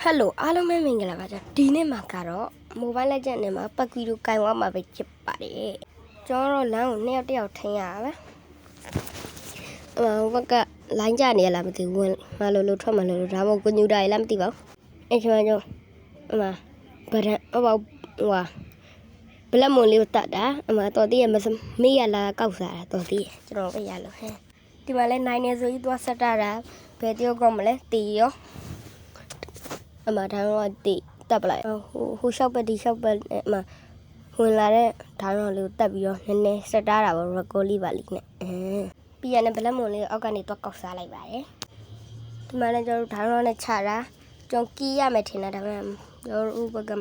Hello အားလုံးပဲမင်္ဂလာပါဗျာဒီနေ့မှာကတော့ Mobile Legends နဲ့မှာပတ်ကွီတို့ကင်ဝါမှာပဲဖြစ်ပါတယ်ကျွန်တော်တို့လမ်းကိုနှစ်ယောက်တစ်ယောက်ထင်းရပါပဲဟိုဘက်ကလိုင်းကြနေရလားမသိဘူးဝင်မလို့ထွက်မလို့ဒါမှမဟုတ်ကွန်ပျူတာကြီးလားမသိပါဘူးအဲ့ကျွန်တော်ဗဒန်ဟိုဘလက်မွန်လေးကိုတတ်တာတော်သေးရမေးရလာကောက်စားတာတော်သေးကျွန်တော်ပဲရလို့ဟဲ့ဒီမှာလဲနိုင်နေဆိုကြီးသွားဆက်တာဘယ်တယောက်ကောမလဲတီရောဒါတော့တိတက်ပလိုက်ဟိုရှောက်ပဒီရှောက်ပဝင်လာတဲ့ဒါတော့လေးကိုတက်ပြီးတော့နည်းနည်းစက်တာတာပေါ့ရကိုလေးပါလိနဲ့ပြီးရတဲ့ဘလက်မွန်လေးအောက်ကနေတော့ကောက်စားလိုက်ပါတယ်ဒီမှာလည်းကျွန်တော်ဒါတော့နဲ့ချတာကျွန်တော်ကီးရမယ်ထင်တာဒါပေမဲ့ကျွန်တော်ဥပက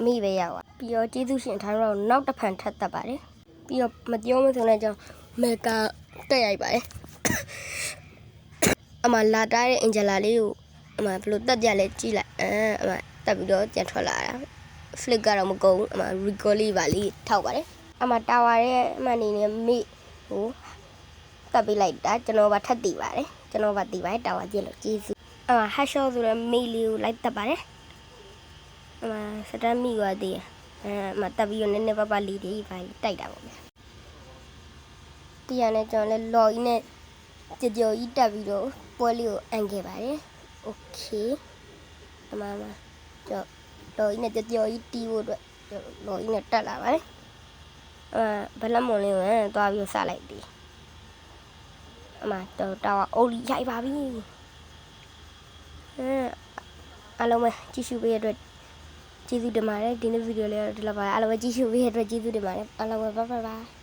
မိပဲရပါပြီးတော့ကျေးဇူးရှင်ဒါတော့နောက်တစ်ဖန်ထပ်တက်ပါတယ်ပြီးတော့မပြောမဆိုနဲ့ကျွန်တော်မေကာတက်ရိုက်ပါတယ်လာတာတဲ့အင်ဂျလာလေးကိုဘလို့တက်ကြလဲကြည့်လိုက်တက်ပြီးတော့ပြန်ထွက်လာတာ flick ကတော့မကုန်ဘူးrecall လေးပါလေးထောက်ပါတယ်တာဝါရဲ့အနေနဲ့မိဟိုတက်ပြီးလိုက်တာကျွန်တော်ပါထပ်တည်ပါတယ်ကျွန်တော်ပါတည်ပါတယ်တာဝါကြည့်လို့ကျေးဇူးhash ဆိုတဲ့မိလေးကိုလိုက်တက်ပါတယ်စတမ်းမိသွားသေးတယ်တက်ပြီးတော့နည်းနည်းပါလေးတွေပါတိုက်တာပေါ့ဗျာတရားနဲ့ကျွန်တော်လဲ login နဲ့ကြော်ကြီးတက်ပြီးတော့ပွဲလေးကိုအန်ခဲ့ပါတယ်โอเคကျွန်တော်င်းနဲ့ကြော်ကြီးတီးဖို့အတွက်လော်ကြီးနဲ့တက်လာပါတယ်ဘလက်မွန်လေးကိုသွားပြီးစလိုက်ပြီတော့အိုလီရိုက်ပါပြီအားလုံးပဲကြည့်ရှုပေးရတဲ့အတွက်ကျေးဇူးတင်ပါတယ်ဒီနေ့ဗီဒီယိုလေးတော့ဒီလောက်ပါအားလုံးပဲကြည့်ရှုပေးရတဲ့အတွက်ကျေးဇူးတင်ပါတယ်အားလုံးပဲဘိုင်